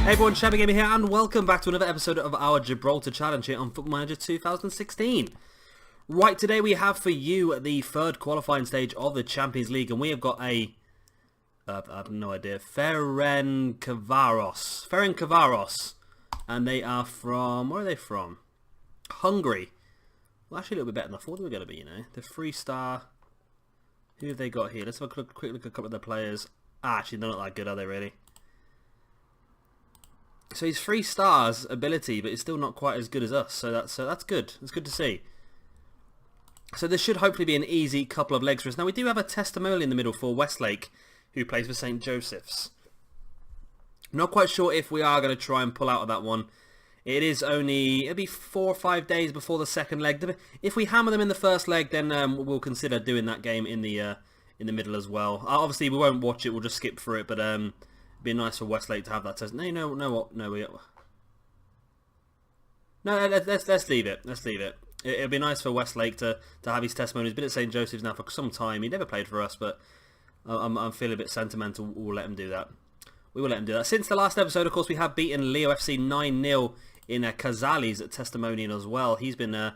Hey everyone, Shabby Gamer here, and welcome back to another episode of our Gibraltar Challenge here on Football Manager 2016. Right, today we have for you the third qualifying stage of the Champions League, and we have got I have no idea, Ferencvaros, and they are from, where are they from? Hungary. Well, actually a little bit better than I thought they were going to be, you know. The 3-star, who have they got here? Let's have a quick look at a couple of their players. Actually, they're not that good, are they really? So he's 3 stars ability, but he's still not quite as good as us. So that's good. It's good to see. So this should hopefully be an easy couple of legs for us. Now we do have a testimonial in the middle for Westlake, who plays for St. Joseph's. I'm not quite sure if we are going to try and pull out of that one. It'll be 4 or 5 days before the second leg. If we hammer them in the first leg, then we'll consider doing that game in the middle as well. Obviously we won't watch it. We'll just skip through it, but it'd be nice for Westlake to have that test. No, let's leave it. Let's leave it. It'd be nice for Westlake to have his testimony. He's been at St. Joseph's now for some time. He never played for us, but I'm feeling a bit sentimental. We'll let him do that. We will let him do that. Since the last episode, of course, we have beaten Leo FC 9-0 in Casali's testimonial as well. He's been... oh,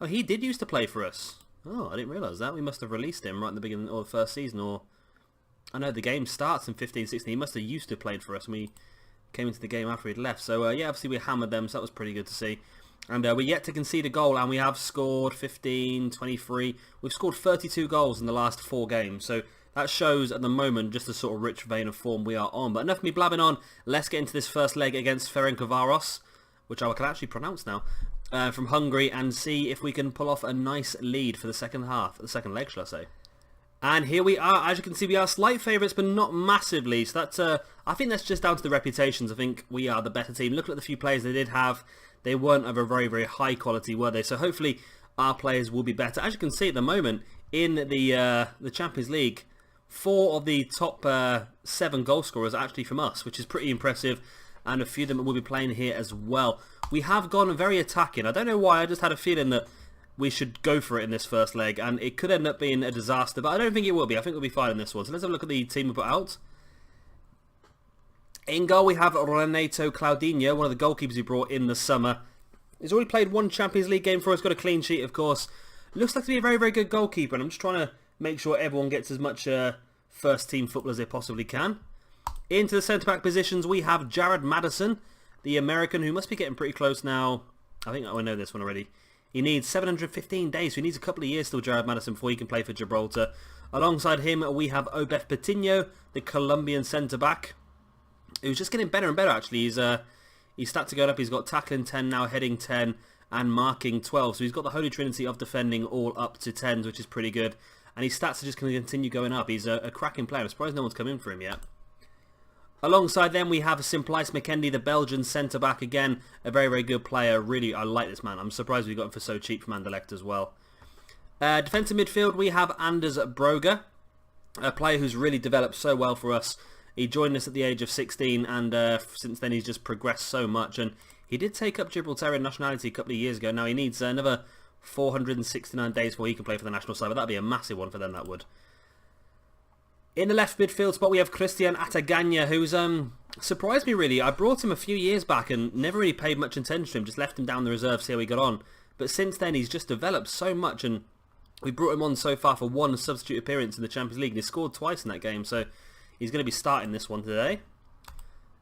he did used to play for us. Oh, I didn't realise that. We must have released him right in the beginning of the first season, or... I know the game starts in 15-16. He must have used to have played for us, and we came into the game after he'd left. So, yeah, obviously we hammered them, so that was pretty good to see. And we're yet to concede a goal, and we have scored 15, 23. We've scored 32 goals in the last 4 games, so that shows at the moment just the sort of rich vein of form we are on. But enough of me blabbing on. Let's get into this first leg against Ferencvaros, which I can actually pronounce now, from Hungary, and see if we can pull off a nice lead for the second half, the second leg, shall I say. And here we are. As you can see, we are slight favourites, but not massively. So that's, I think that's just down to the reputations. I think we are the better team. Look at the few players they did have. They weren't of a very, very high quality, were they? So hopefully our players will be better. As you can see at the moment, in the Champions League, 4 of the top 7 goal scorers are actually from us, which is pretty impressive. And a few of them will be playing here as well. We have gone very attacking. I don't know why. I just had a feeling that we should go for it in this first leg, and it could end up being a disaster, but I don't think it will be. I think we'll be fine in this one. So let's have a look at the team we put out. In goal, we have Renato Claudinho, one of the goalkeepers we brought in the summer. He's already played 1 Champions League game for us, got a clean sheet, of course. Looks like to be a very, very good goalkeeper, and I'm just trying to make sure everyone gets as much first-team football as they possibly can. Into the centre-back positions, we have Jared Madison, the American, who must be getting pretty close now. I think I know this one already. He needs 715 days, so he needs a couple of years still, Jared Madison, before he can play for Gibraltar. Alongside him, we have Obeth Patino, the Colombian centre-back, who's just getting better and better, actually. He's stats are going up. He's got tackling 10 now, heading 10, and marking 12. So he's got the holy trinity of defending all up to 10s, which is pretty good. And his stats are just going to continue going up. He's a cracking player. I'm surprised no one's come in for him yet. Alongside them, we have Simplice McKendy, the Belgian centre-back. Again, a very, very good player. Really, I like this man. I'm surprised we got him for so cheap from Anderlecht as well. Defensive midfield, we have Anders Broger, a player who's really developed so well for us. He joined us at the age of 16, and since then he's just progressed so much. And he did take up Gibraltarian nationality a couple of years ago. Now he needs another 469 days before he can play for the national side, but that'd be a massive one for them, that would. In the left midfield spot, we have Christian Atagagna, who's surprised me, really. I brought him a few years back and never really paid much attention to him, just left him down the reserve, see how he got on. But since then, he's just developed so much, and we brought him on so far for 1 substitute appearance in the Champions League, and he scored twice in that game, so he's going to be starting this one today.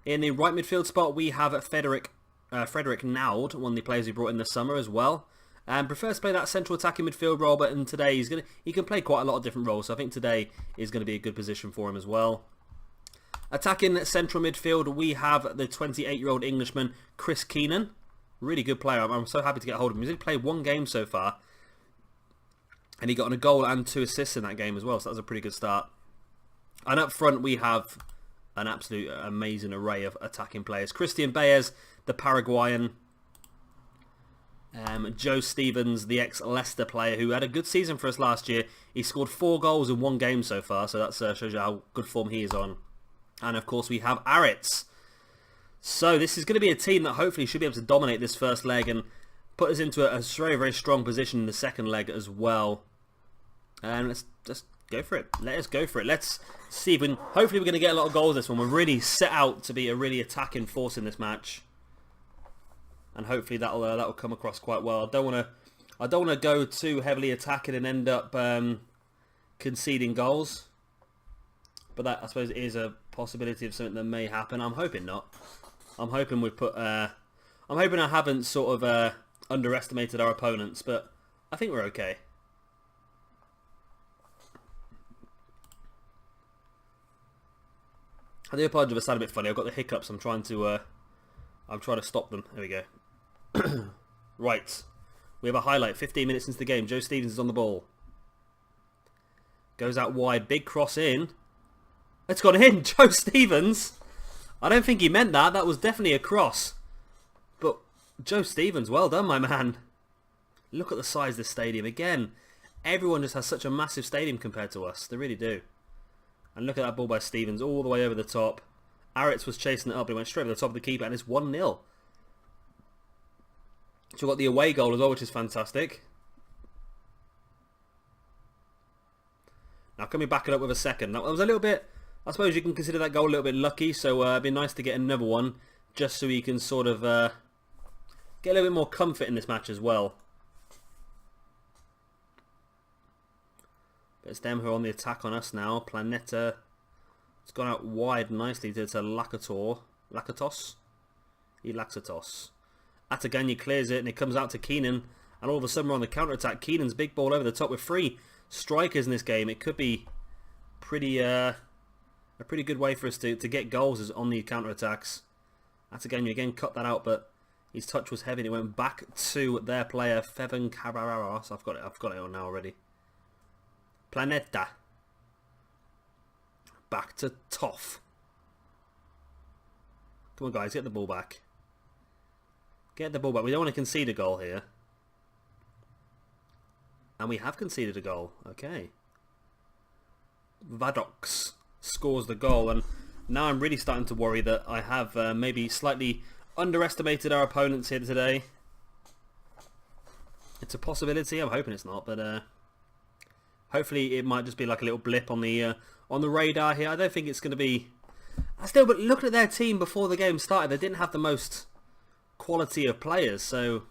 In the right midfield spot, we have Frederick Naud, one of the players we brought in the summer as well. And prefers to play that central attacking midfield role, but in today he can play quite a lot of different roles, so I think today is going to be a good position for him as well. Attacking central midfield, we have the 28-year-old Englishman, Chris Keenan. Really good player. I'm so happy to get hold of him. He's only played 1 game so far, and he got a goal and 2 assists in that game as well, so that was a pretty good start. And up front, we have an absolute amazing array of attacking players. Christian Baez, the Paraguayan. Joe Stevens, the ex-Leicester player, who had a good season for us last year. He scored 4 goals in 1 game so far, so that shows you how good form he is on. And of course we have Aritz. So this is going to be a team that hopefully should be able to dominate this first leg and put us into a very, very strong position in the second leg as well. And let's just Go for it. Let us go for it. Let's see if we can... Hopefully we're going to get a lot of goals this one. We're really set out to be a really attacking force in this match. And hopefully that'll come across quite well. I don't want to go too heavily attacking and end up conceding goals. But that, I suppose, is a possibility of something that may happen. I'm hoping not. I'm hoping we've put... I'm hoping I haven't sort of underestimated our opponents, but I think we're okay. I do apologise if I sound a bit funny. I've got the hiccups. I'm trying to stop them. There we go. Right. We have a highlight. 15 minutes into the game. Joe Stevens is on the ball. Goes out wide. Big cross in. It's gone in. Joe Stevens. I don't think he meant that. That was definitely a cross. But Joe Stevens, well done, my man. Look at the size of this stadium. Again, everyone just has such a massive stadium compared to us. They really do. And look at that ball by Stevens all the way over the top. Aritz was chasing it up. He went straight over the top of the keeper, and it's 1-0. So we've got the away goal as well, which is fantastic. Now, can we back it up with a second? That was a little bit... I suppose you can consider that goal a little bit lucky, so it'd be nice to get another one, just so we can sort of get a little bit more comfort in this match as well. But it's them who are on the attack on us now. Planeta. It's gone out wide nicely to Lakatos. Ataganya clears it and it comes out to Keenan. And all of a sudden we're on the counter-attack. Keenan's big ball over the top with 3 strikers in this game. It could be pretty a pretty good way for us to get goals is on the counter-attacks. Ataganya again cut that out, but his touch was heavy and it went back to their player, Ferencvaros. I've got it on now already. Planeta. Back to Toff. Come on, guys, get the ball back. Get the ball back. We don't want to concede a goal here. And we have conceded a goal. Okay. Vadox scores the goal. And now I'm really starting to worry that I have maybe slightly underestimated our opponents here today. It's a possibility. I'm hoping it's not, but... hopefully it might just be like a little blip on the radar here. I don't think it's going to be... But looking at their team before the game started, they didn't have the most quality of players, so...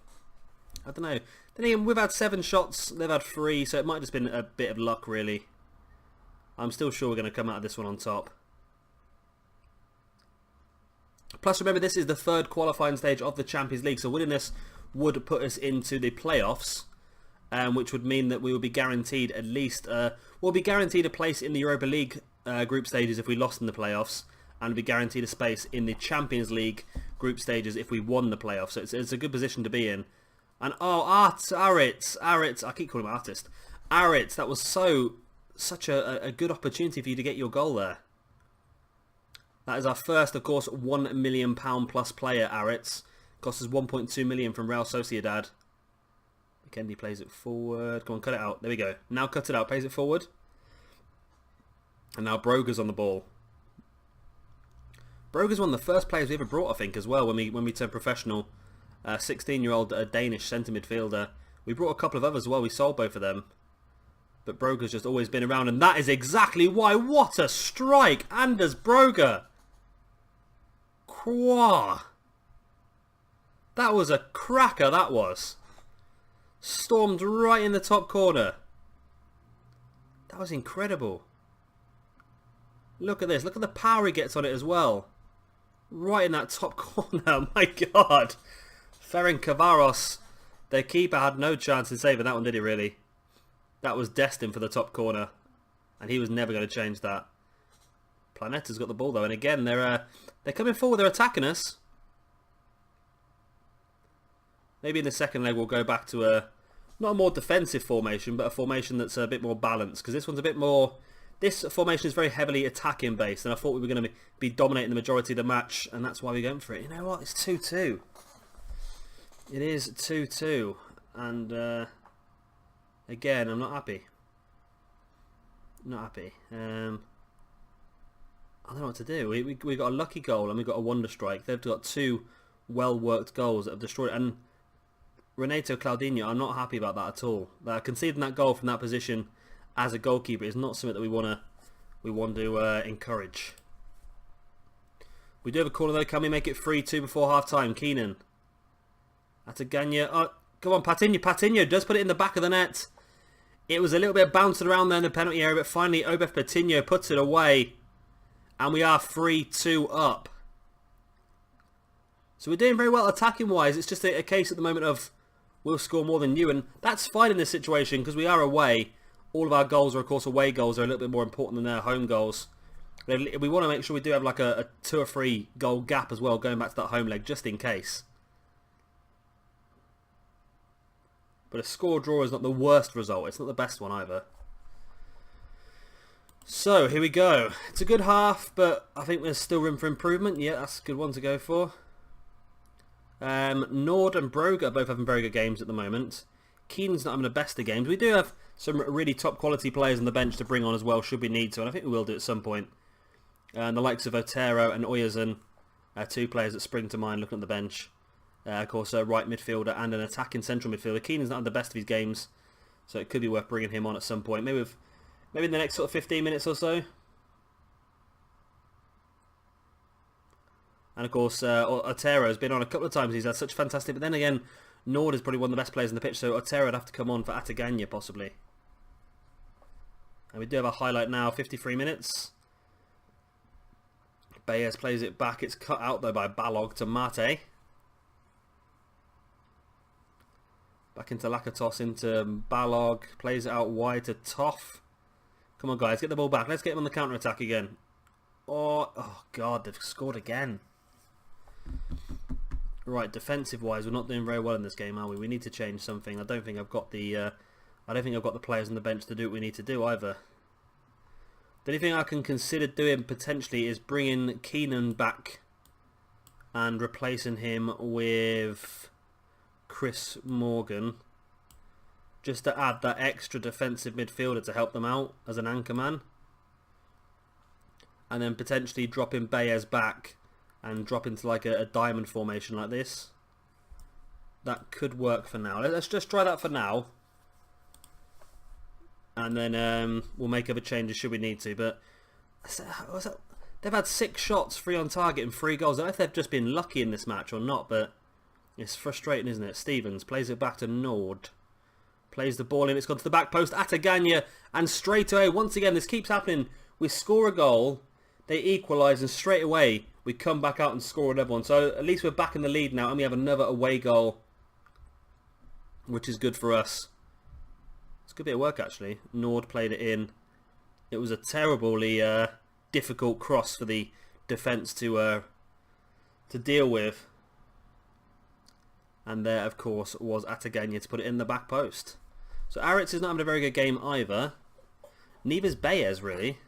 I don't know. Then again, we've had 7 shots, they've had 3, so it might have just been a bit of luck, really. I'm still sure we're going to come out of this one on top. Plus, remember, this is the 3rd qualifying stage of the Champions League, so winning this would put us into the playoffs. Which would mean that we will be guaranteed at least... we'll be guaranteed a place in the Europa League group stages if we lost in the playoffs, and be guaranteed a space in the Champions League group stages if we won the playoffs. So it's a good position to be in. And Aritz, I keep calling him Artist. Aritz, that was such a good opportunity for you to get your goal there. That is our first, of course, £1 million plus player, Aritz. Cost us 1.2 million from Real Sociedad. Kendi plays it forward. Come on, cut it out. There we go. Now cut it out. Plays it forward. And now Broga's on the ball. Broga's one of the first players we ever brought, I think, as well, when we turned professional. 16-year-old Danish centre midfielder. We brought a couple of others as well. We sold both of them. But Broga's just always been around, and that is exactly why. What a strike! Anders Broga! Qua! That was a cracker, that was. Stormed right in the top corner. That was incredible. Look at this. Look at the power he gets on it as well. Right in that top corner. My God. Ferencvaros, their keeper, had no chance in saving that one, did he really? That was destined for the top corner. And he was never going to change that. Planeta's got the ball though. And again, they're coming forward. They're attacking us. Maybe in the second leg we'll go back to not a more defensive formation, but a formation that's a bit more balanced. Because this one's a bit more... This formation is very heavily attacking based, and I thought we were going to be dominating the majority of the match, and that's why we're going for it. You know what? It's 2-2. It is 2-2. And, again, I'm not happy. Not happy. I don't know what to do. We got a lucky goal, and we got a wonder strike. They've got 2 well-worked goals that have destroyed it. And Renato Claudinho, I'm not happy about that at all. Conceding that goal from that position as a goalkeeper is not something that we want to encourage. We do have a corner though. Can we make it 3-2 before half time? Keenan. Ataganya. Oh, come on, Patiño. Patiño does put it in the back of the net. It was a little bit bouncing around there in the penalty area, but finally Obef Patiño puts it away. And we are 3-2 up. So we're doing very well attacking wise. It's just a case at the moment of we'll score more than you. And that's fine in this situation because we are away. All of our goals are, of course, away goals. Are a little bit more important than their home goals. We want to make sure we do have like a 2 or 3 goal gap as well going back to that home leg just in case. But a score draw is not the worst result. It's not the best one either. So here we go. It's a good half, but I think there's still room for improvement. Yeah, that's a good one to go for. Nord and Broga are both having very good games at the moment. Keenan's not having the best of games. We do have some really top quality players on the bench to bring on as well should we need to, and I think we will do at some point. And the likes of Otero and Oyarzun, 2 players that spring to mind looking at the bench. Of course, a right midfielder and an attacking central midfielder. Keenan's not having the best of his games, so it could be worth bringing him on at some point. Maybe in the next sort of 15 minutes or so. And of course, Otero has been on a couple of times. He's had such fantastic. But then again, Nord is probably one of the best players on the pitch, so Otero would have to come on for Ataganya possibly. And we do have a highlight now, 53 minutes. Baez plays it back. It's cut out though by Balog to Mate. Back into Lakatos, into Balog. Plays it out wide to Toff. Come on guys, get the ball back. Let's get him on the counter-attack again. Oh god, they've scored again. Right, defensive-wise, we're not doing very well in this game, are we? We need to change something. I don't think I've got the players on the bench to do what we need to do either. The only thing I can consider doing potentially is bringing Keenan back and replacing him with Chris Morgan, just to add that extra defensive midfielder to help them out as an anchor man, and then potentially dropping Baez back and drop into like a diamond formation like this. That could work for now. Let's just try that for now, and then we'll make other changes should we need to. But they've had 6 shots, 3 on target and 3 goals. I don't know if they've just been lucky in this match or not, but it's frustrating, isn't it? Stevens plays it back to Nord. Plays the ball in. It's gone to the back post. Ataganya. And straight away, once again, this keeps happening. We score a goal. They equalise. And straight away, we come back out and score another one. So at least we're back in the lead now. And we have another away goal, which is good for us. It's a good bit of work, actually. Nord played it in. It was a terribly difficult cross for the defence to deal with. And there, of course, was Ataganya to put it in the back post. So Aritz is not having a very good game either. Neither's Baez, really.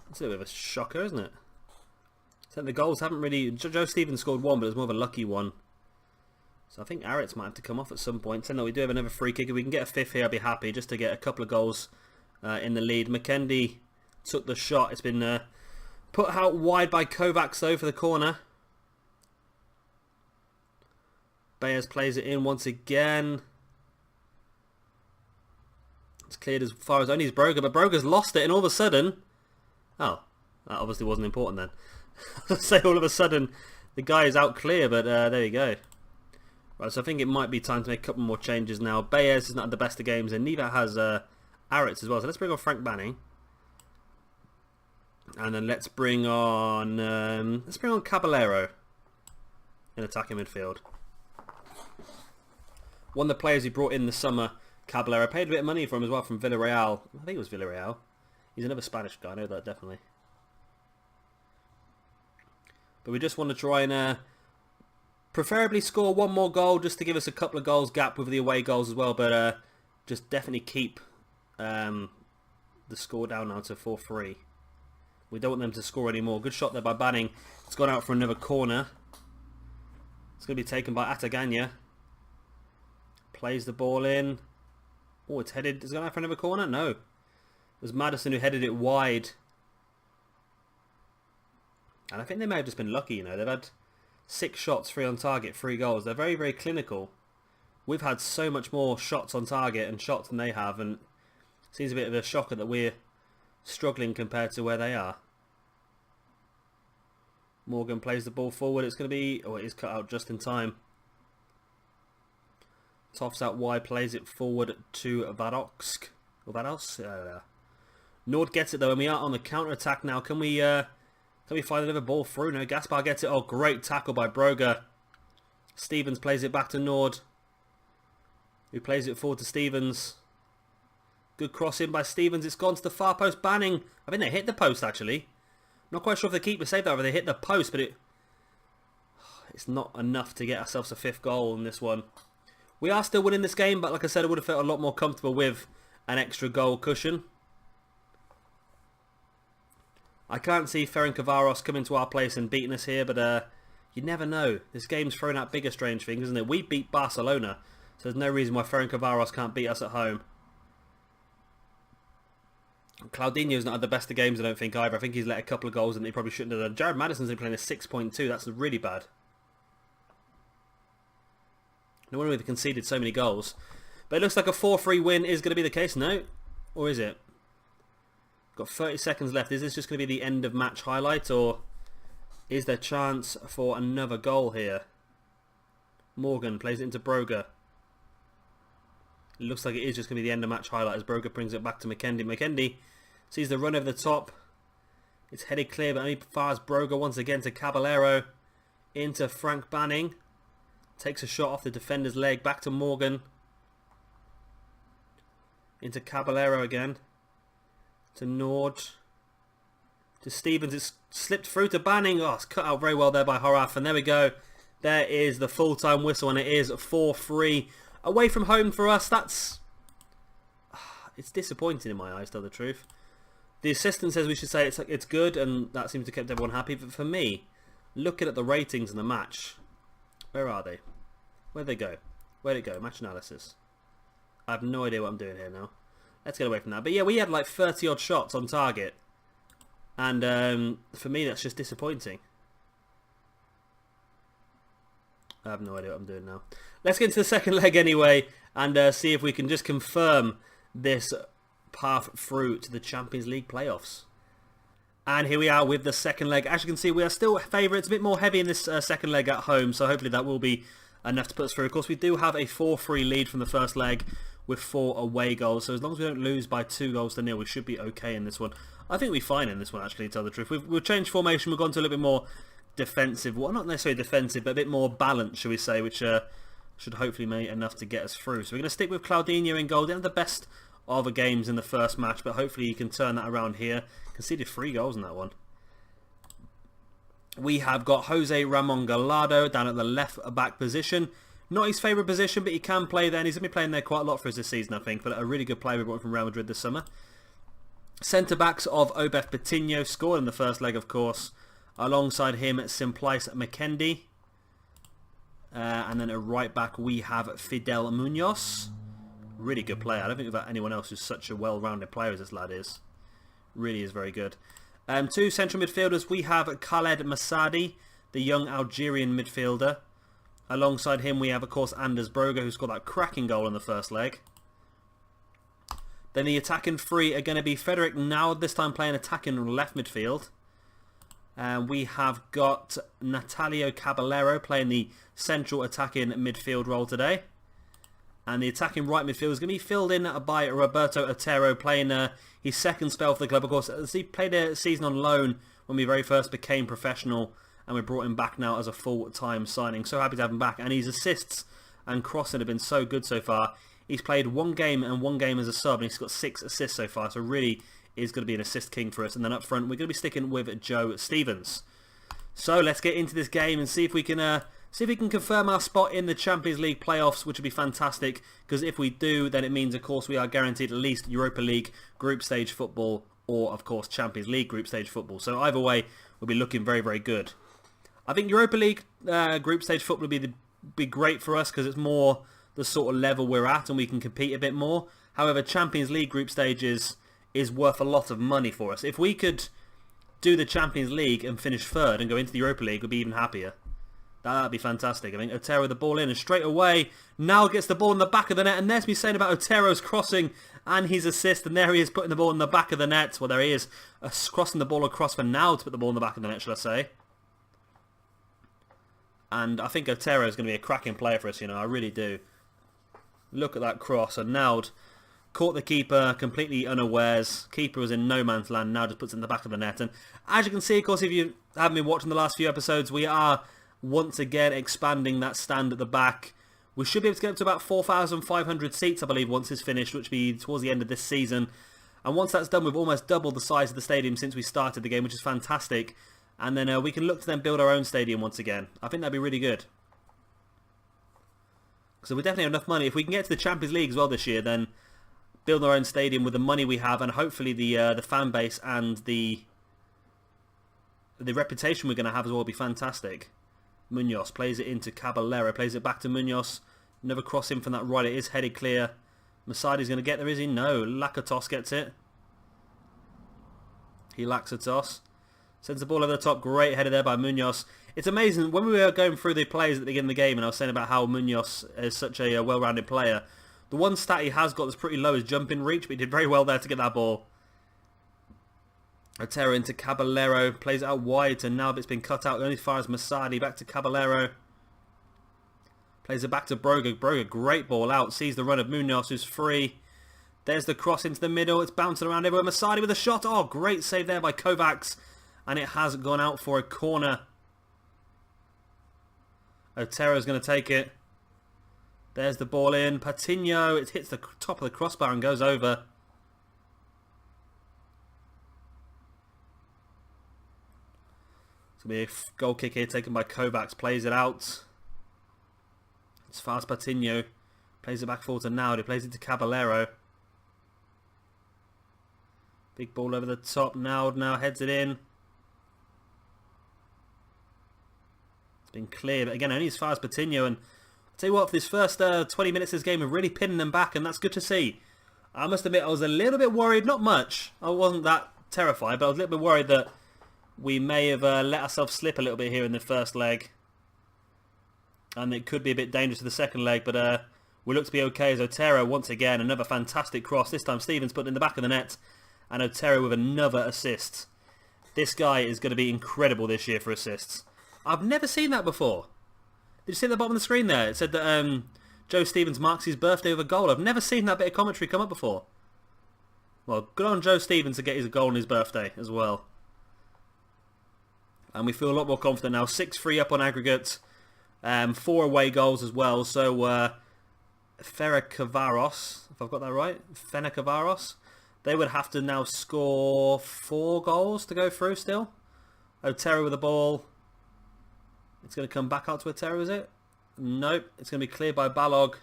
It's a bit of a shocker, isn't it? So the goals haven't really... Joe Stevens scored 1, but it was more of a lucky one. So I think Aritz might have to come off at some point. So no, we do have another free kick. If we can get a 5th here, I'd be happy, just to get a couple of goals in the lead. McKendy took the shot. It's been put out wide by Kovacs, though, for the corner. Baez plays it in once again. It's cleared as far as only is Broga, but Broga's lost it, and all of a sudden... Oh, that obviously wasn't important then. I was going to say all of a sudden the guy is out clear, but there you go. Right, so I think it might be time to make a couple more changes now. Baez is not the best of games, and neither has Aritz as well. So let's bring on Frank Banning. And then let's bring on Caballero in attacking midfield. One of the players he brought in the summer, Caballero, paid a bit of money for him as well from Villarreal. I think it was Villarreal. He's another Spanish guy, I know that definitely. But we just want to try and preferably score 1 more goal just to give us a couple of goals gap with the away goals as well. But just definitely keep the score down now to 4-3. We don't want them to score anymore. Good shot there by Banning. It's gone out for another corner. It's going to be taken by Ataganya. Plays the ball in. Oh, it's headed. Is it going out for another corner? No. It was Madison who headed it wide. And I think they may have just been lucky, you know. They've had 6 shots, 3 on target, 3 goals. They're very, very clinical. We've had so much more shots on target and shots than they have. And Seems a bit of a shocker that we're struggling compared to where they are. Morgan plays the ball forward. It's going to be... Oh, it is cut out just in time. Toffs out wide, plays it forward to Vados. Or Vados? Nord gets it though, and we are on the counter-attack now. Can we find another ball through? No, Gaspar gets it. Oh, great tackle by Broga. Stevens plays it back to Nord, who plays it forward to Stevens. Good cross in by Stevens. It's gone to the far post. Banning. I think they hit the post, actually. Not quite sure if the keeper saved that or they hit the post, but it's not enough to get ourselves a 5th goal in this one. We are still winning this game, but like I said, I would have felt a lot more comfortable with an extra goal cushion. I can't see Ferencvaros coming to our place and beating us here, but you never know. This game's throwing out bigger strange things, isn't it? We beat Barcelona, so there's no reason why Ferencvaros can't beat us at home. Claudinho's not had the best of games, I don't think, either. I think he's let a couple of goals and he probably shouldn't have done. Jared Madison's playing a 6.2. That's really bad. No wonder we've conceded so many goals. But it looks like a 4-3 win is going to be the case, no? Or is it? Got 30 seconds left. Is this just going to be the end of match highlight, or is there chance for another goal here? Morgan plays it into Broga. It looks like it is just going to be the end of match highlight as Broga brings it back to McKendy. McKendy sees the run over the top. It's headed clear, but only fires Broga once again to Caballero. Into Frank Banning. Takes a shot off the defender's leg. Back to Morgan. Into Caballero again. To Nord. To Stevens. It's slipped through to Banning. Oh, it's cut out very well there by Horath. And there we go. There is the full-time whistle, and it is 4-3. Away from home for us. It's disappointing in my eyes, to tell the truth. The assistant says we should say it's good, and that seems to keep everyone happy. But for me, looking at the ratings in the match, where are they? Where'd they go? Where'd it go? Match analysis. I have no idea what I'm doing here now. Let's get away from that. But yeah, we had like 30 odd shots on target, and for me that's just disappointing. I have no idea what I'm doing now. Let's get into the second leg anyway, and see if we can just confirm this path through to the Champions League playoffs. And here we are with the second leg. As you can see, we are still favourites. A bit more heavy in this second leg at home, so hopefully that will be enough to put us through. Of course, we do have a 4-3 lead from the first leg with 4 away goals, so as long as we don't lose by 2-0, we should be okay in this one. I think we're fine in this one, actually, to tell the truth. We've changed formation. We've gone to a little bit more defensive. Well, not necessarily defensive, but a bit more balanced, shall we say, which should hopefully make enough to get us through. So we're going to stick with Claudinho in goal. They had the best of the games in the first match, but hopefully you can turn that around here. Conceded 3 goals in that one. We have got Jose Ramon Gallardo down at the left back position. Not his favourite position, but he can play there, and he's going to be playing there quite a lot for us this season, I think. But a really good player we brought from Real Madrid this summer. Centre-backs of Obeth Patino scored in the first leg, of course. Alongside him, Simplice McKendy. And then at right back, we have Fidel Munoz. Really good player. I don't think we've got anyone else who's such a well-rounded player as this lad is. Really is very good. 2 central midfielders, we have Khaled Masadi, the young Algerian midfielder. Alongside him, we have, of course, Anders Broga, who scored that cracking goal in the first leg. Then the attacking 3 are going to be Frederic Now, this time playing attacking left midfield. We have got Natalio Caballero playing the central attacking midfield role today. And the attacking right midfield is going to be filled in by Roberto Otero, playing his second spell for the club. Of course, as he played a season on loan when we very first became professional, and we brought him back now as a full-time signing. So happy to have him back. And his assists and crossing have been so good so far. He's played 1 game and 1 game as a sub, and he's got 6 assists so far. So really is going to be an assist king for us. And then up front, we're going to be sticking with Joe Stevens. So let's get into this game and see if we can confirm our spot in the Champions League playoffs, which would be fantastic. Because if we do, then it means, of course, we are guaranteed at least Europa League group stage football, or of course Champions League group stage football. So either way, we'll be looking very, very good. I think Europa League group stage football would be great for us because it's more the sort of level we're at and we can compete a bit more. However, Champions League group stages is worth a lot of money for us. If we could do the Champions League and finish 3rd and go into the Europa League, we'd be even happier. That'd be fantastic. I think Otero with the ball in and straight away now gets the ball in the back of the net. And there's me saying about Otero's crossing and his assist. And there he is putting the ball in the back of the net. Well, there he is crossing the ball across for now to put the ball in the back of the net, shall I say. And I think Otero is going to be a cracking player for us, you know. I really do. Look at that cross. And now caught the keeper completely unawares. Keeper was in no man's land. Now just puts it in the back of the net. And as you can see, of course, if you haven't been watching the last few episodes, we are once again expanding that stand at the back. We should be able to get up to about 4,500 seats, I believe, once it's finished, which will be towards the end of this season. And once that's done, we've almost doubled the size of the stadium since we started the game, which is fantastic. And then we can look to then build our own stadium once again. I think that'd be really good. So we definitely have enough money. If we can get to the Champions League as well this year, then build our own stadium with the money we have, and hopefully the fan base and the reputation we're going to have as well will be fantastic. Munoz plays it into Caballero, plays it back to Munoz. Another cross in from that right, it is headed clear. Masadi's going to get there, is he? No, Lakatos gets it. He lacks a toss. Sends the ball over the top, great header there by Munoz. It's amazing, when we were going through the plays at the beginning of the game and I was saying about how Munoz is such a well-rounded player, the one stat he has got that's pretty low is jumping reach, but he did very well there to get that ball. Otero into Caballero, plays it out wide, and now it's been cut out only as far as Masadi, back to Caballero. Plays it back to Broga. Broga, great ball out, sees the run of Munoz, who's free. There's the cross into the middle, it's bouncing around everywhere. Masadi with a shot, oh, great save there by Kovacs, and it has gone out for a corner. Otero's going to take it. There's the ball in, Patino, it hits the top of the crossbar and goes over. It's going to be a goal kick here taken by Kovacs. Plays it out. It's fast Patino. Plays it back forward to Naud. He plays it to Caballero. Big ball over the top. Naud now heads it in. It's been clear. But again, only as far as Patino. And I'll tell you what, for this first 20 minutes of this game, we're really pinning them back. And that's good to see. I must admit, I was a little bit worried. Not much. I wasn't that terrified. But I was a little bit worried that we may have let ourselves slip a little bit here in the first leg. And it could be a bit dangerous for the second leg. But we look to be okay as Otero, once again, another fantastic cross. This time Stevens put it in the back of the net. And Otero with another assist. This guy is going to be incredible this year for assists. I've never seen that before. Did you see at the bottom of the screen there? It said that Joe Stevens marks his birthday with a goal. I've never seen that bit of commentary come up before. Well, good on Joe Stevens to get his goal on his birthday as well. And we feel a lot more confident now. 6-3 up on aggregate. 4 away goals as well. So, Ferencvaros, if I've got that right. Ferencvaros. They would have to now score 4 goals to go through still. Otero with the ball. It's going to come back out to Otero, is it? Nope. It's going to be cleared by Balog.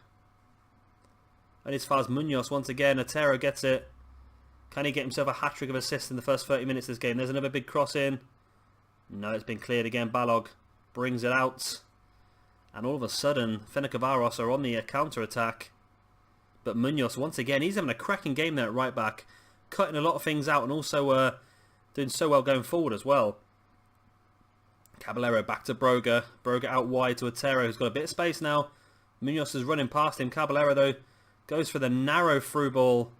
And as far as Munoz, once again, Otero gets it. Can he get himself a hat-trick of assists in the first 30 minutes of this game? There's another big cross in. No, it's been cleared again. Balog brings it out. And all of a sudden, Ferencvaros are on the counter-attack. But Munoz, once again, he's having a cracking game there at right back. Cutting a lot of things out and also doing so well going forward as well. Caballero back to Broga. Broga out wide to Otero, who's got a bit of space now. Munoz is running past him. Caballero, though, goes for the narrow through ball.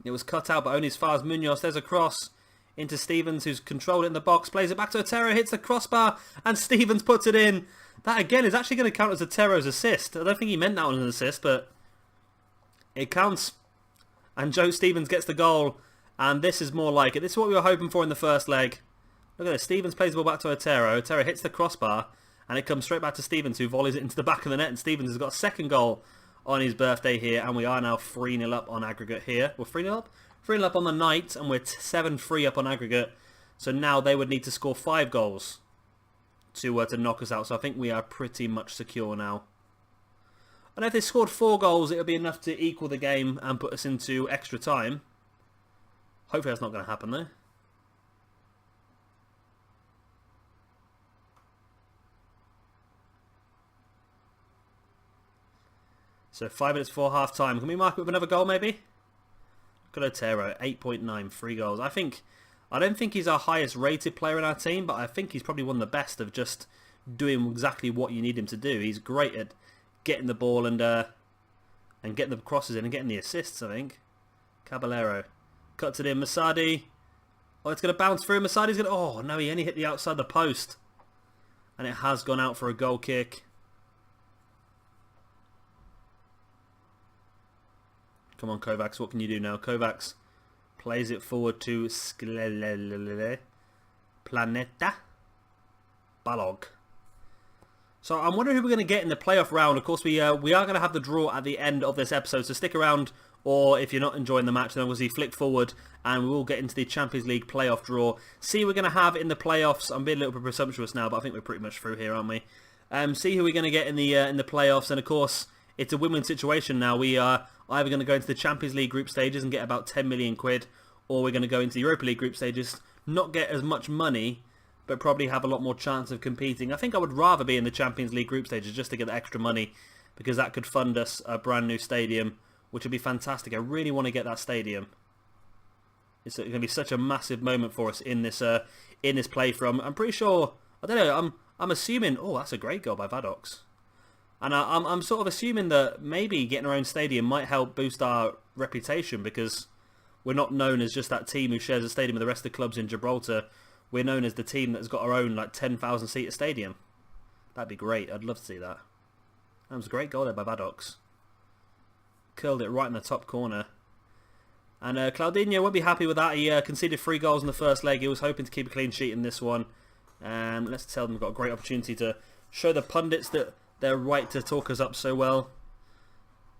It was cut out, but only as far as Munoz. There's a cross into Stevens, who's controlled it in the box. Plays it back to Otero, hits the crossbar, and Stevens puts it in. That, again, is actually going to count as Otero's assist. I don't think he meant that one as an assist, but it counts. And Joe Stevens gets the goal, and this is more like it. This is what we were hoping for in the first leg. Look at this. Stevens plays the ball back to Otero. Otero hits the crossbar, and it comes straight back to Stevens, who volleys it into the back of the net. And Stevens has got a second goal on his birthday here, and we are now 3-0 up on aggregate here. We're 3-0 up? 3-0 up on the night, and we're 7-3 up on aggregate. So now they would need to score 5 goals to knock us out. So I think we are pretty much secure now. And if they scored 4 goals, it would be enough to equal the game and put us into extra time. Hopefully that's not going to happen though. So 5 minutes before half time. Can we mark it with another goal maybe? Look at Otero, 8.9, 3 goals. I don't think he's our highest rated player in our team, but I think he's probably one of the best of just doing exactly what you need him to do. He's great at getting the ball and getting the crosses in and getting the assists, I think. Caballero cuts it in. Masadi. Oh, it's going to bounce through. Masadi's going to... Oh, no, he only hit the outside the post. And it has gone out for a goal kick. Come on, Kovacs. What can you do now? Kovacs plays it forward to Planeta Balog. So I'm wondering who we're going to get in the playoff round. Of course, we are going to have the draw at the end of this episode, so stick around. Or if you're not enjoying the match, then obviously flick forward and we will get into the Champions League playoff draw. See who we're going to have in the playoffs. I'm being a little bit presumptuous now, but I think we're pretty much through here, aren't we? See who we're going to get in the playoffs, and of course, it's a win-win situation now. We are either going to go into the Champions League group stages and get about 10 million quid, or we're going to go into the Europa League group stages, not get as much money, but probably have a lot more chance of competing. I think I would rather be in the Champions League group stages just to get the extra money, because that could fund us a brand new stadium, which would be fantastic. I really want to get that stadium. It's going to be such a massive moment for us in this playthrough. I'm pretty sure. I don't know. I'm assuming. Oh, that's a great goal by Vadox. And I'm sort of assuming that maybe getting our own stadium might help boost our reputation, because we're not known as just that team who shares a stadium with the rest of the clubs in Gibraltar. We're known as the team that's got our own 10,000 seater stadium. That'd be great. I'd love to see that. That was a great goal there by Vadox. Curled it right in the top corner. And Claudinho won't be happy with that. He conceded 3 goals in the first leg. He was hoping to keep a clean sheet in this one. Let's tell them we've got a great opportunity to show the pundits that they're right to talk us up so well.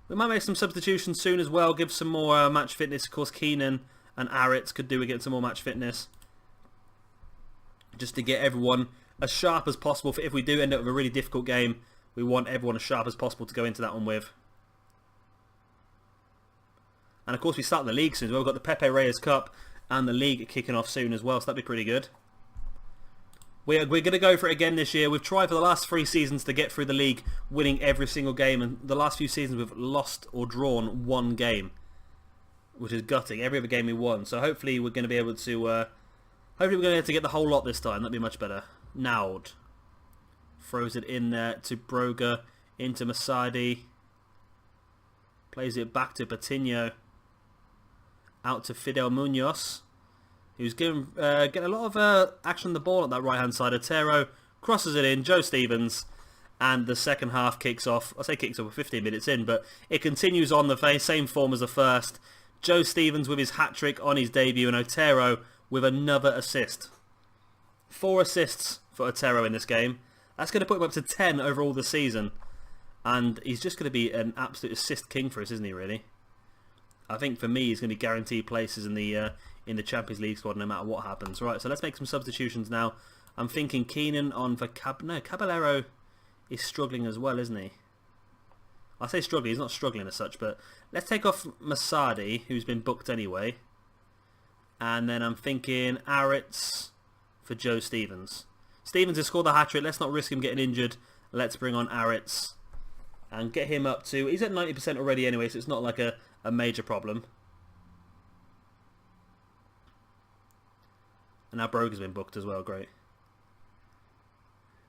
We might make some substitutions soon as well. Give some more match fitness. Of course, Keenan and Aritz could do with getting some more match fitness, just to get everyone as sharp as possible. For if we do end up with a really difficult game, we want everyone as sharp as possible to go into that one with. And of course we start the league soon as well. We've got the Pepe Reyes Cup and the league kicking off soon as well, so that'd be pretty good. We're going to go for it again this year. We've tried for the last 3 seasons to get through the league, winning every single game, and the last few seasons we've lost or drawn 1 game, which is gutting. Every other game we won. So hopefully we're going to be able to get the whole lot this time. That'd be much better. Naud throws it in there to Broga, into Masadi, plays it back to Patino. Out to Fidel Munoz, who's getting a lot of action on the ball at that right-hand side. Otero crosses it in. Joe Stevens, and the second half kicks off. I say kicks off with 15 minutes in, but it continues on the same form as the first. Joe Stevens with his hat-trick on his debut, and Otero with another assist. 4 assists for Otero in this game. That's going to put him up to 10 overall this season, and he's just going to be an absolute assist king for us, isn't he, really? I think for me, he's going to be guaranteed places in the Champions League squad no matter what happens. Right, so let's make some substitutions now. I'm thinking Keenan on for Caballero is struggling as well, isn't he? I say struggling, he's not struggling as such, but let's take off Masadi, who's been booked anyway. And then I'm thinking Aritz for Joe Stevens. Stevens has scored the hat-trick. Let's not risk him getting injured. Let's bring on Aritz and get him up to... He's at 90% already anyway, so it's not like a major problem. And now Broga's been booked as well, great.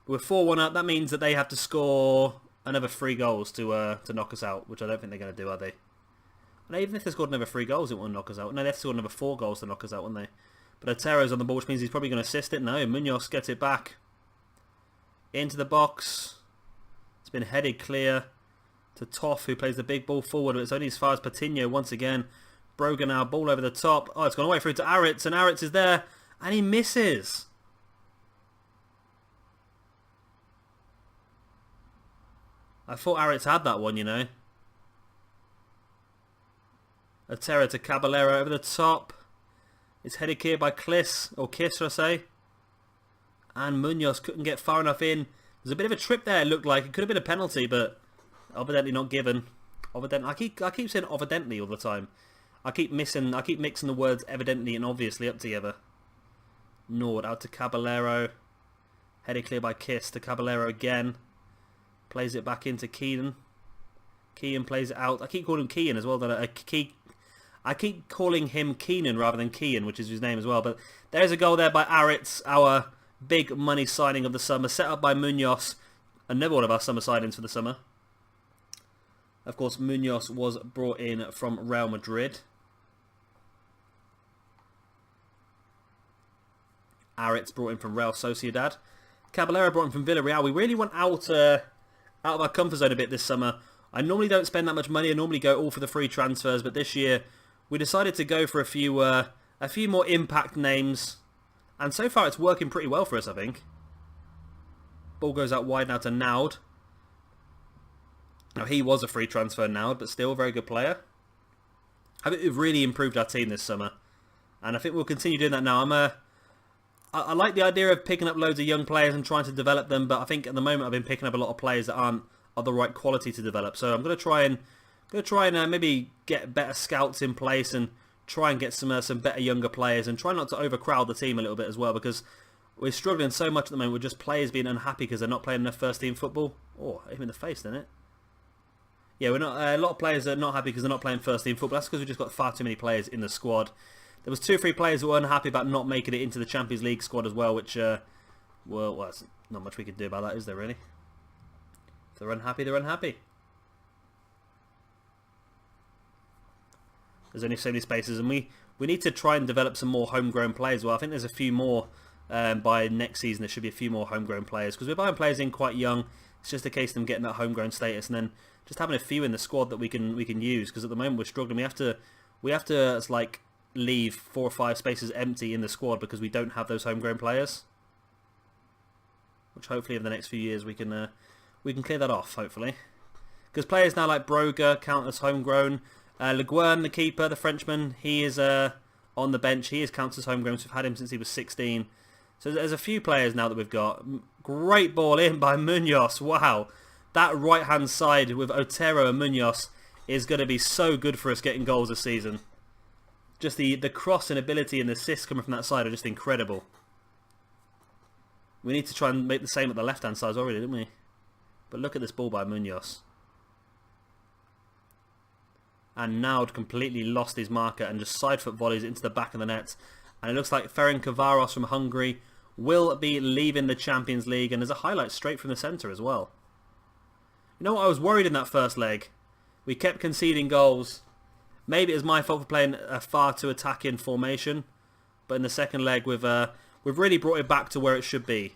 We're 4-1 up, that means that they have to score another 3 goals to knock us out, which I don't think they're going to do, are they? And even if they scored another 3 goals, it won't knock us out. No, they have to score another 4 goals to knock us out, wouldn't they? But Otero's on the ball, which means he's probably going to assist it. No, Munoz gets it back. Into the box. It's been headed clear to Toff, who plays the big ball forward. It's only as far as Patino once again. Broga now, ball over the top. Oh, it's gone away through to Aritz, and Aritz is there, and he misses. I thought Aritz had that one, you know. Otero to Caballero over the top. It's headed clear by Kiss, I say. And Munoz couldn't get far enough in. There's a bit of a trip there, it looked like. It could have been a penalty, but evidently not given. I keep saying evidently all the time. I keep mixing the words evidently and obviously up together. Nord out to Caballero. Headed clear by Kiss to Caballero again. Plays it back into Keenan. Kean plays it out. I keep calling him Kean as well. I keep calling him Keenan rather than Kean, which is his name as well. But there's a goal there by Aritz, our big money signing of the summer, set up by Munoz, another one of our summer signings for the summer. Of course, Munoz was brought in from Real Madrid. Aritz brought in from Real Sociedad. Caballero brought in from Villarreal. We really went out of our comfort zone a bit this summer. I normally don't spend that much money. I normally go all for the free transfers, but this year we decided to go for a few more impact names, and so far it's working pretty well for us, I think. Ball goes out wide now to Naud. Now he was a free transfer, Naud, but still a very good player. I think we've really improved our team this summer, and I think we'll continue doing that now. I like the idea of picking up loads of young players and trying to develop them, but I think at the moment I've been picking up a lot of players that aren't of the right quality to develop. So I'm going to try and maybe get better scouts in place and try and get some better younger players, and try not to overcrowd the team a little bit as well, because we're struggling so much at the moment with just players being unhappy because they're not playing enough first team football. Oh, hit him in the face, didn't it? Yeah, we're not a lot of players are not happy because they're not playing first team football. That's because we've just got far too many players in the squad. There was 2 or 3 players who were unhappy about not making it into the Champions League squad as well, which, well, there's not much we can do about that, is there, really? If they're unhappy, they're unhappy. There's only so many spaces, and we need to try and develop some more homegrown players. Well, I think there's a few more by next season. There should be a few more homegrown players, because we're buying players in quite young. It's just a case of them getting that homegrown status, and then just having a few in the squad that we can use. Because at the moment we're struggling. We have to like leave 4 or 5 spaces empty in the squad because we don't have those homegrown players. Which hopefully in the next few years we can clear that off. Hopefully, because players now like Broga count as homegrown. Le Guin, the keeper, the Frenchman, he is on the bench. He is counts as homegrown. So we've had him since he was 16. So there's a few players now that we've got. Great ball in by Munoz. Wow. That right-hand side with Otero and Munoz is going to be so good for us getting goals this season. Just the crossing ability and the assists coming from that side are just incredible. We need to try and make the same at the left-hand side already, didn't we? But look at this ball by Munoz. And Naud completely lost his marker and just side foot volleys into the back of the net. And it looks like Ferencvaros from Hungary will be leaving the Champions League. And there's a highlight straight from the centre as well. You know what? I was worried in that first leg. We kept conceding goals. Maybe it was my fault for playing a far too attacking formation. But in the second leg, we've really brought it back to where it should be.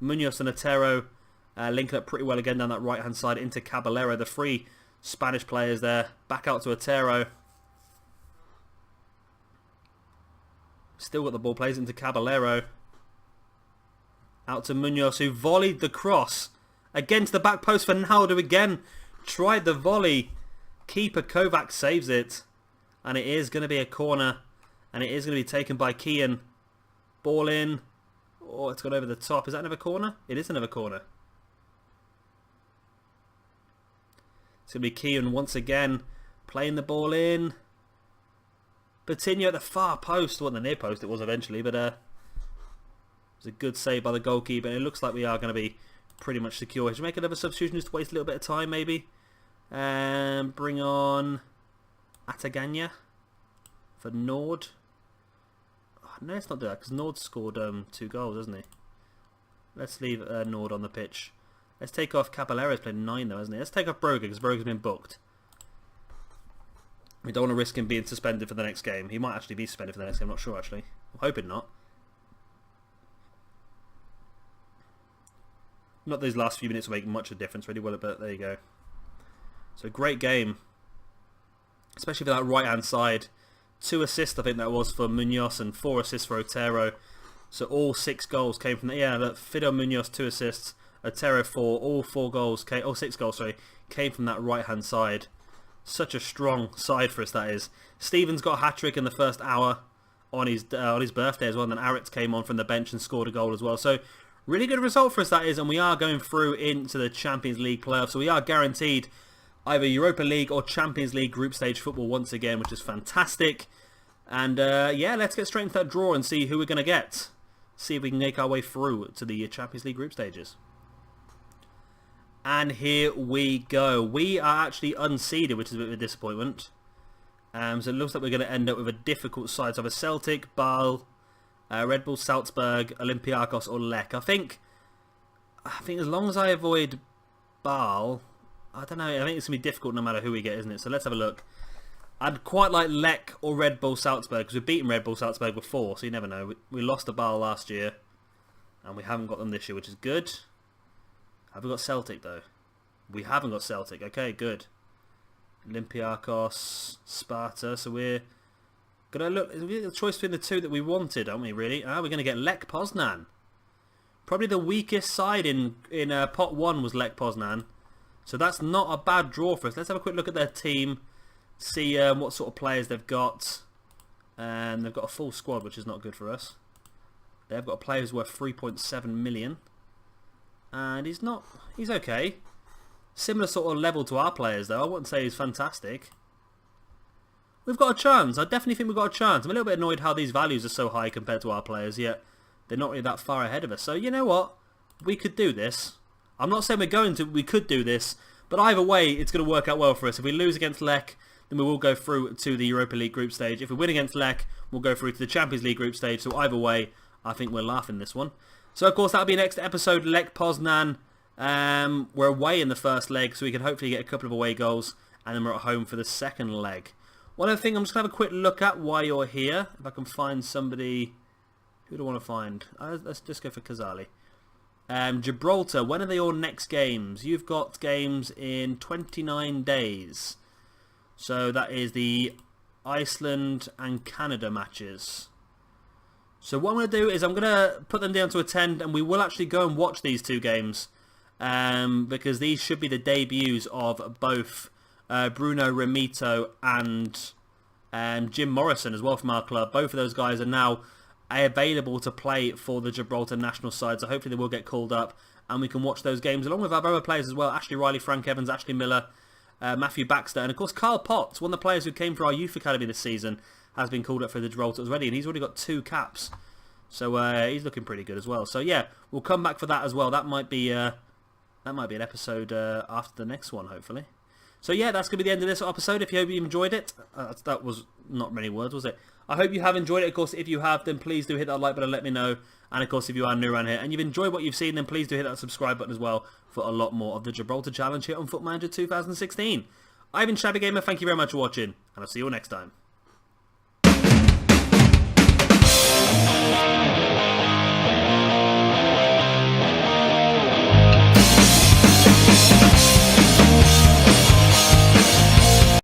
Munoz and Otero linking up pretty well again down that right-hand side into Caballero. The free Spanish players there. Back out to Otero. Still got the ball. Plays into Caballero. Out to Munoz, who volleyed the cross. Again to the back post for Naud, again tried the volley. Keeper Kovac saves it. And it is going to be a corner. And it is going to be taken by Kian. Ball in. Oh, it's gone over the top. Is that another corner? It is another corner. It's going to be Kian once again. Playing the ball in. Coutinho at the far post. Well, the near post it was eventually. But it was a good save by the goalkeeper. And it looks like we are going to be pretty much secure. Should we make another substitution just to waste a little bit of time maybe? And bring on Ataganya for Nord. Oh, no, let's not do that because Nord scored 2 goals, hasn't he? Let's leave Nord on the pitch. Let's take off Caballero's played 9 though, hasn't he? Let's take off Broga because Broga's been booked. We don't want to risk him being suspended for the next game. He might actually be suspended for the next game, I'm not sure actually. I'm hoping not. Not these last few minutes will make much of a difference really, will it? But there you go. So great game. Especially for that right hand side. 2 assists I think that was for Munoz and 4 assists for Otero. So all 6 goals came from that. Yeah, look, Fido Munoz 2 assists. Otero 4. All 4 goals came, oh 6 goals sorry, came from that right hand side. Such a strong side for us that is. Stevens got a hat-trick in the first hour on his birthday as well. And then Aritz came on from the bench and scored a goal as well. So really good result for us that is, and we are going through into the Champions League playoffs. So we are guaranteed either Europa League or Champions League group stage football once again, which is fantastic. And yeah, let's get straight into that draw and see who we're going to get. See if we can make our way through to the Champions League group stages. And here we go. We are actually unseeded, which is a bit of a disappointment. So it looks like we're going to end up with a difficult side. So I have a Celtic, Bâle, Red Bull Salzburg, Olympiacos or Lech. I think as long as I avoid Bâle, I don't know, I think it's going to be difficult no matter who we get, isn't it? So let's have a look. I'd quite like Lech or Red Bull Salzburg, because we've beaten Red Bull Salzburg before, so you never know. We lost to Bâle last year, and we haven't got them this year, which is good. Have we got Celtic, though? We haven't got Celtic. Okay, good. Olympiacos, Sparta, so we're going to look, we have a choice between the two that we wanted, aren't we, really? We're going to get Lech Poznan. Probably the weakest side in pot 1 was Lech Poznan. So that's not a bad draw for us. Let's have a quick look at their team. See what sort of players they've got. And they've got a full squad, which is not good for us. They've got a player who's worth 3.7 million. And he's okay. Similar sort of level to our players, though. I wouldn't say he's fantastic. We've got a chance. I definitely think we've got a chance. I'm a little bit annoyed how these values are so high compared to our players, yet they're not really that far ahead of us. So, you know what? We could do this. I'm not saying we're going to. We could do this. But either way, it's going to work out well for us. If we lose against Lech, then we will go through to the Europa League group stage. If we win against Lech, we'll go through to the Champions League group stage. So either way, I think we're laughing this one. So, of course, that'll be next episode, Lech Poznan. We're away in the first leg, so we can hopefully get a couple of away goals. And then we're at home for the second leg. One other thing I'm just going to have a quick look at while you're here. If I can find somebody. Who do I want to find? Let's just go for Kazali. Gibraltar, when are your next games? You've got games in 29 days. So that is the Iceland and Canada matches. So what I'm going to do is I'm going to put them down to attend, and we will actually go and watch these two games. Because these should be the debuts of both Bruno Remito and Jim Morrison as well from our club. Both of those guys are now available to play for the Gibraltar national side, so hopefully they will get called up and we can watch those games along with our other players as well. Ashley Riley, Frank Evans, Ashley Miller, Matthew Baxter, and of course Carl Potts, one of the players who came for our youth academy this season, has been called up for the Gibraltar already, and he's already got 2 caps, so he's looking pretty good as well. So yeah, we'll come back for that as well. That might be an episode after the next one, hopefully. So yeah, that's going to be the end of this episode. If you hope you enjoyed it. That was not many words, was it? I hope you have enjoyed it. Of course, if you have, then please do hit that like button and let me know. And of course, if you are new around here and you've enjoyed what you've seen, then please do hit that subscribe button as well for a lot more of the Gibraltar Challenge here on Foot Manager 2016. I've been Shabby Gamer. Thank you very much for watching, and I'll see you all next time.